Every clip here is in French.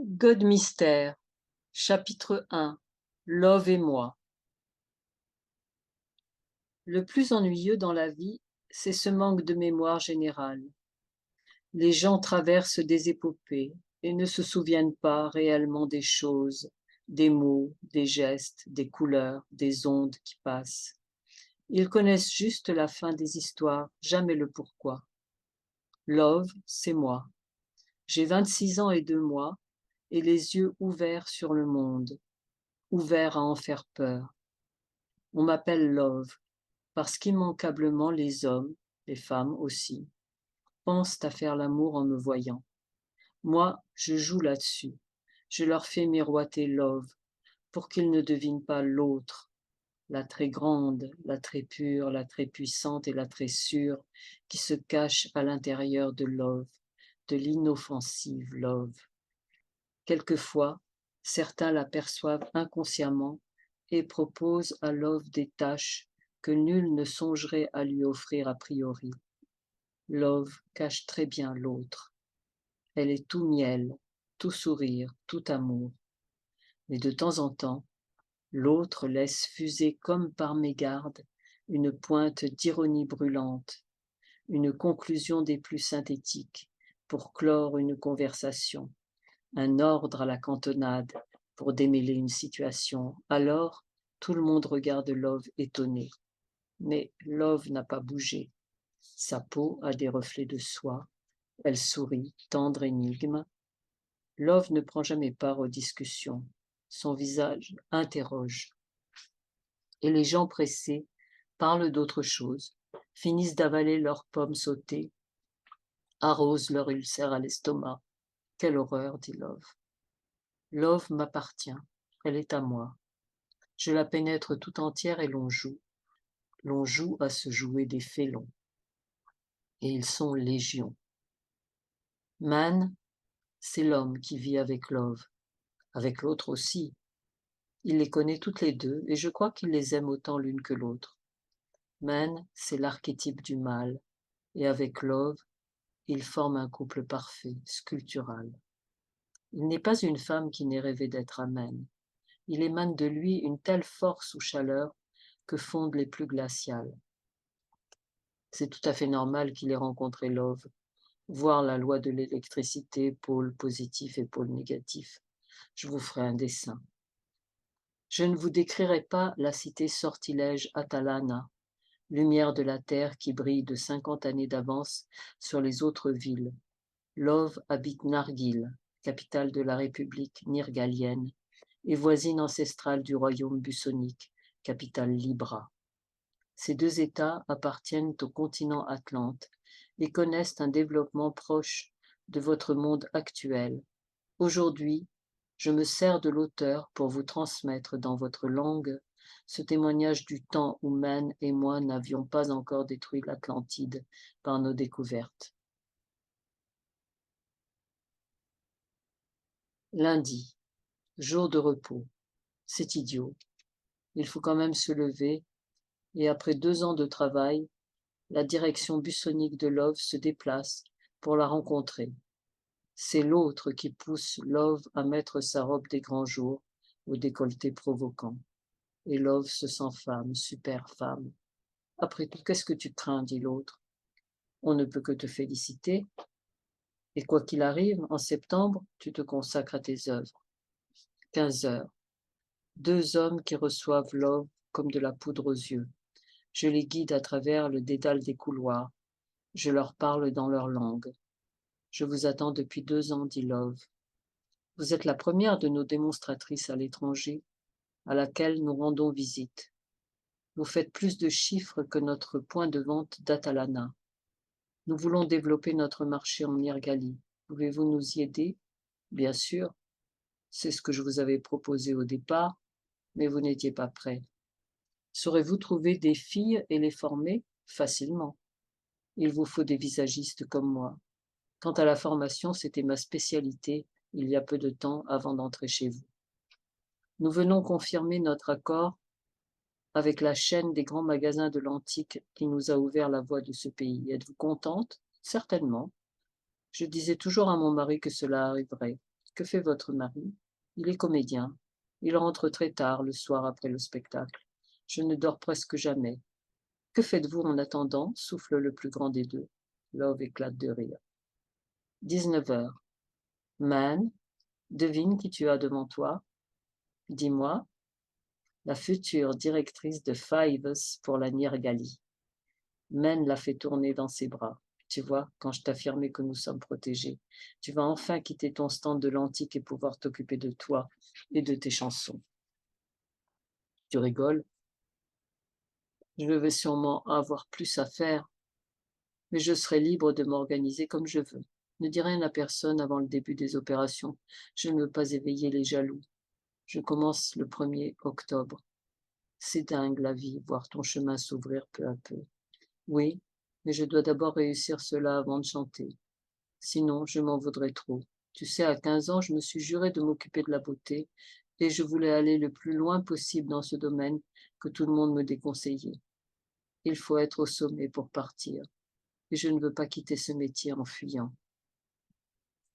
God Mystère, chapitre 1. Love et moi. Le plus ennuyeux dans la vie, c'est ce manque de mémoire générale. Les gens traversent des épopées et ne se souviennent pas réellement des choses, des mots, des gestes, des couleurs, des ondes qui passent. Ils connaissent juste la fin des histoires, jamais le pourquoi. Love, c'est moi. J'ai 26 ans et 2 mois et les yeux ouverts sur le monde, ouverts à en faire peur. On m'appelle Love parce qu'immanquablement les hommes, les femmes aussi, pensent à faire l'amour en me voyant. Moi, je joue là-dessus. Je leur fais miroiter Love pour qu'ils ne devinent pas l'autre, la très grande, la très pure, la très puissante et la très sûre qui se cache à l'intérieur de Love, de l'inoffensive Love. Quelquefois, certains l'aperçoivent inconsciemment et proposent à Love des tâches que nul ne songerait à lui offrir a priori. Love cache très bien l'autre. Elle est tout miel, tout sourire, tout amour. Mais de temps en temps, l'autre laisse fuser comme par mégarde une pointe d'ironie brûlante, une conclusion des plus synthétiques pour clore une conversation, un ordre à la cantonade pour démêler une situation. Alors, tout le monde regarde Love étonné. Mais Love n'a pas bougé. Sa peau a des reflets de soie. Elle sourit, tendre énigme. Love ne prend jamais part aux discussions. Son visage interroge. Et les gens pressés parlent d'autre chose, finissent d'avaler leurs pommes sautées, arrosent leur ulcère à l'estomac. Quelle horreur, dit Love. Love m'appartient. Elle est à moi. Je la pénètre tout entière et l'on joue. L'on joue à se jouer des félons. Et ils sont légion. Man, c'est l'homme qui vit avec Love. Avec l'autre aussi. Il les connaît toutes les deux et je crois qu'il les aime autant l'une que l'autre. Man, c'est l'archétype du mâle et avec Love, il forme un couple parfait, sculptural. Il n'est pas une femme qui n'ait rêvé d'être un man. Il émane de lui une telle force ou chaleur que fondent les plus glaciales. C'est tout à fait normal qu'il ait rencontré Love, voir la loi de l'électricité, pôle positif et pôle négatif. Je vous ferai un dessin. Je ne vous décrirai pas la cité sortilège Atalana, lumière de la terre qui brille de 50 années d'avance sur les autres villes. Love habite Nargil, capitale de la République nirgalienne, et voisine ancestrale du royaume bussonique, capitale Libra. Ces deux États appartiennent au continent Atlante et connaissent un développement proche de votre monde actuel. Aujourd'hui, je me sers de l'auteur pour vous transmettre dans votre langue ce témoignage du temps où Man et moi n'avions pas encore détruit l'Atlantide par nos découvertes. Lundi, jour de repos. C'est idiot. Il faut quand même se lever et après 2 ans de travail, la direction bussonique de Love se déplace pour la rencontrer. C'est l'autre qui pousse Love à mettre sa robe des grands jours au décolleté provoquant. Et Love se sent femme, super femme. Après tout, qu'est-ce que tu crains, dit l'autre. On ne peut que te féliciter. Et quoi qu'il arrive, en septembre, tu te consacres à tes œuvres. 15 heures. 2 hommes qui reçoivent Love comme de la poudre aux yeux. Je les guide à travers le dédale des couloirs. Je leur parle dans leur langue. Je vous attends depuis 2 ans, dit Love. Vous êtes la première de nos démonstratrices à l'étranger à laquelle nous rendons visite. Vous faites plus de chiffres que notre point de vente d'Atalana. Nous voulons développer notre marché en Nirgali. Pouvez-vous nous y aider? Bien sûr, c'est ce que je vous avais proposé au départ, mais vous n'étiez pas prêt. Saurez-vous trouver des filles et les former? Facilement. Il vous faut des visagistes comme moi. Quant à la formation, c'était ma spécialité il y a peu de temps avant d'entrer chez vous. Nous venons confirmer notre accord avec la chaîne des grands magasins de l'antique qui nous a ouvert la voie de ce pays. Êtes-vous contente? Certainement. Je disais toujours à mon mari que cela arriverait. Que fait votre mari? Il est comédien. Il rentre très tard le soir après le spectacle. Je ne dors presque jamais. Que faites-vous en attendant? Souffle le plus grand des deux. Love éclate de rire. 19 heures. Man, devine qui tu as devant toi. Dis-moi, la future directrice de Fives pour la Nirgali. Man la fait tourner dans ses bras. Tu vois, quand je t'affirmais que nous sommes protégés, tu vas enfin quitter ton stand de l'antique et pouvoir t'occuper de toi et de tes chansons. Tu rigoles? Je vais sûrement avoir plus à faire, mais je serai libre de m'organiser comme je veux. Ne dis rien à personne avant le début des opérations. Je ne veux pas éveiller les jaloux. Je commence le 1er octobre. C'est dingue la vie, voir ton chemin s'ouvrir peu à peu. Oui, mais je dois d'abord réussir cela avant de chanter. Sinon, je m'en voudrais trop. Tu sais, à 15 ans, je me suis juré de m'occuper de la beauté et je voulais aller le plus loin possible dans ce domaine que tout le monde me déconseillait. Il faut être au sommet pour partir et je ne veux pas quitter ce métier en fuyant.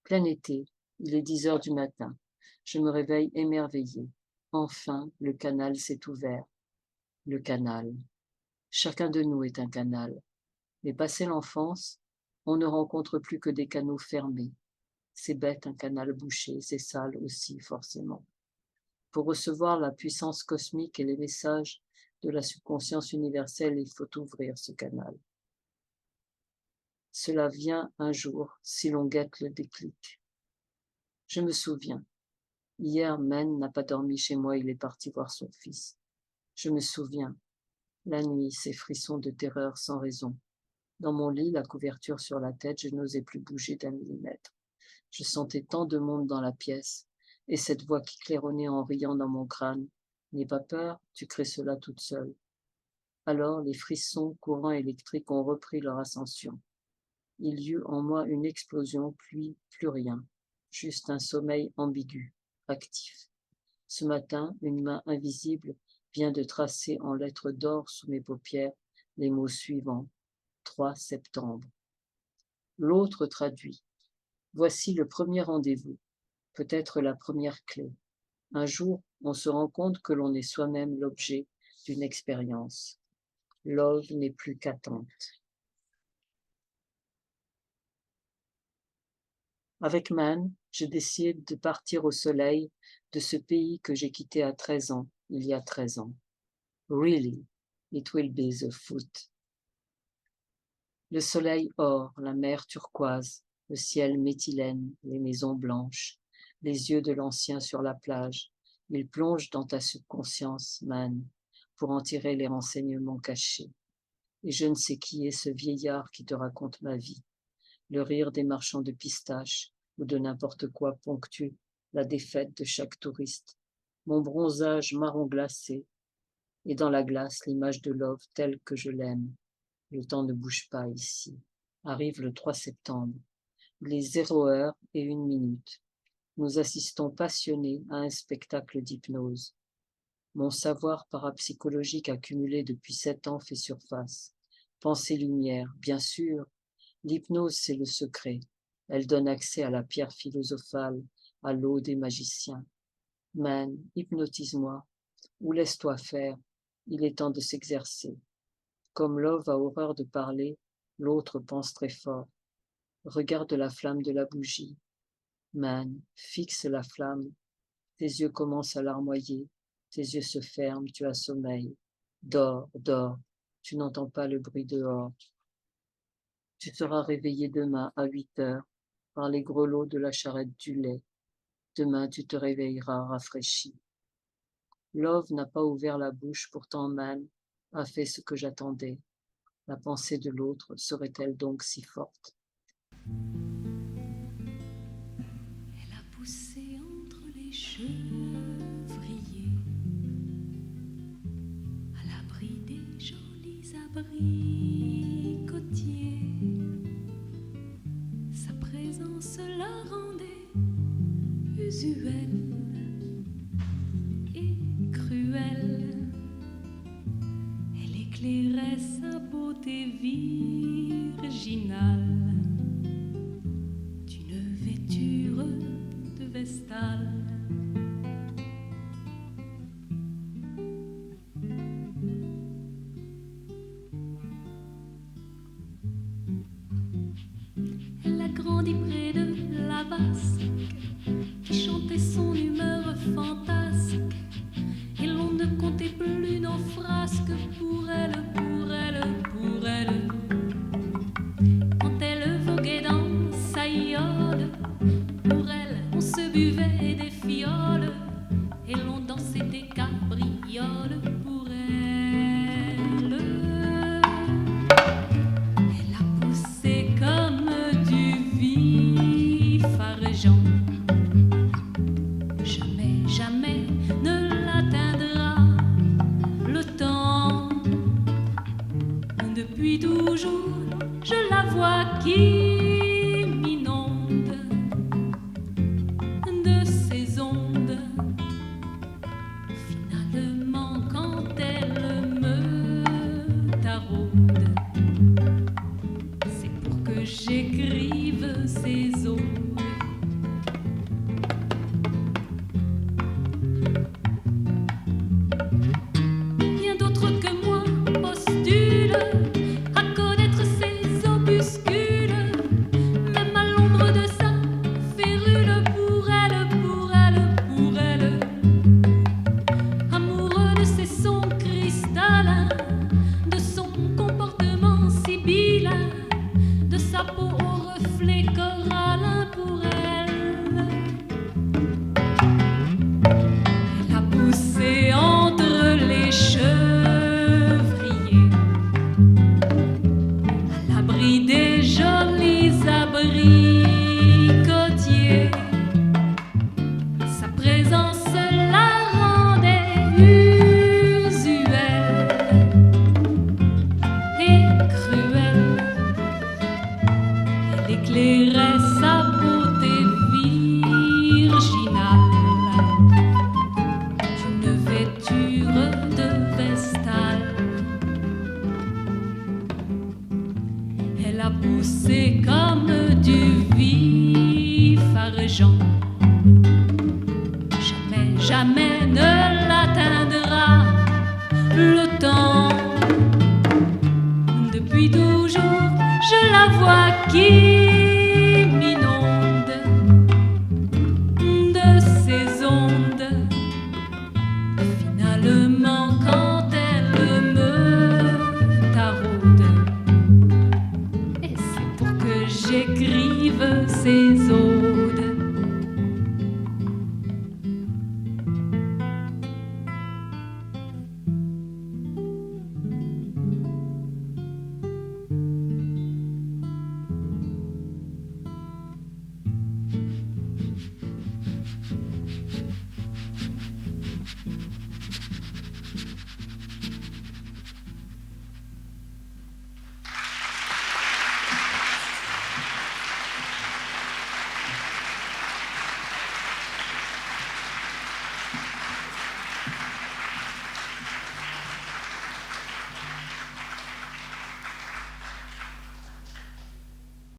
Plein été, il est 10 heures du matin. Je me réveille émerveillée. Enfin, le canal s'est ouvert. Le canal. Chacun de nous est un canal. Mais passé l'enfance, on ne rencontre plus que des canaux fermés. C'est bête un canal bouché, c'est sale aussi, forcément. Pour recevoir la puissance cosmique et les messages de la subconscience universelle, il faut ouvrir ce canal. Cela vient un jour, si l'on guette le déclic. Je me souviens. Hier, Men n'a pas dormi chez moi, il est parti voir son fils. Je me souviens. La nuit, ces frissons de terreur sans raison. Dans mon lit, la couverture sur la tête, je n'osais plus bouger d'un millimètre. Je sentais tant de monde dans la pièce, et cette voix qui claironnait en riant dans mon crâne. N'aie pas peur, tu crées cela toute seule. Alors les frissons courants électriques ont repris leur ascension. Il y eut en moi une explosion, puis plus rien, juste un sommeil ambigu, actif. Ce matin, une main invisible vient de tracer en lettres d'or sous mes paupières les mots suivants. 3 septembre. L'autre traduit. Voici le premier rendez-vous, peut-être la première clé. Un jour, on se rend compte que l'on est soi-même l'objet d'une expérience. Love n'est plus qu'attente. Avec Man, je décide de partir au soleil de ce pays que j'ai quitté à 13 ans, il y a 13 ans. Really, it will be the foot. Le soleil or, la mer turquoise, le ciel méthylène, les maisons blanches, les yeux de l'ancien sur la plage. Il plonge dans ta subconscience, Man, pour en tirer les renseignements cachés. Et je ne sais qui est ce vieillard qui te raconte ma vie. Le rire des marchands de pistaches ou de n'importe quoi ponctue la défaite de chaque touriste. Mon bronzage marron glacé, et dans la glace l'image de Love telle que je l'aime. Le temps ne bouge pas ici. Arrive le 3 septembre. Il est 0 heure et 1 minute. Nous assistons passionnés à un spectacle d'hypnose. Mon savoir parapsychologique accumulé depuis 7 ans fait surface. Pensée-lumière, bien sûr. L'hypnose, c'est le secret. Elle donne accès à la pierre philosophale, à l'eau des magiciens. Man, hypnotise-moi, ou laisse-toi faire. Il est temps de s'exercer. Comme Love a horreur de parler, l'autre pense très fort. Regarde la flamme de la bougie. Man, fixe la flamme. Tes yeux commencent à larmoyer. Tes yeux se ferment, tu as sommeil. Dors, dors. Tu n'entends pas le bruit dehors. Tu seras réveillé demain à 8 heures par les grelots de la charrette du lait. Demain, tu te réveilleras rafraîchi. Love n'a pas ouvert la bouche, pourtant Man a fait ce que j'attendais. La pensée de l'autre serait-elle donc si forte? Elle a poussé entre les chevriers, à l'abri des jolis abricotiers. Sa présence la rendait usuelle et cruelle. Elle éclairait sa beauté virginale d'une vêture de grandi près de la vasque qui chantait son humeur fantasque. Et l'on ne comptait plus nos frasques pour elle, pour elle, pour elle. Quand elle voguait dans sa yole, pour elle, on se buvait des fioles et l'on dansait des cabrioles pour elle. Elle a poussé comme du vif argent. Jamais, jamais ne l'atteindra le temps. Depuis toujours, je la vois qui m'inonde de ses ondes. Finalement, quand elle me taraude, c'est pour que j'écrive ses oses. Bien d'autres que moi postulent à connaître ces opuscules, même à l'ombre de sa férule, pour elle, pour elle, pour elle. Amoureux de ses sons cristallins, de son comportement sibyllin, de sa peau au reflet corallin, pour elle. Elle a poussé entre les chevriers, à l'abri des jolis abricotiers. Sa présence la rendait usuelle et cruelle. Elle éclairait sa beauté virginale d'une vêture de vestale. Elle a poussé comme du vif argent. Jamais, jamais ne l'atteindra le temps. Depuis toujours, je la vois qui m'inonde de ses ondes. Finalement, quand elle me taraude, et c'est pour que j'écrive ces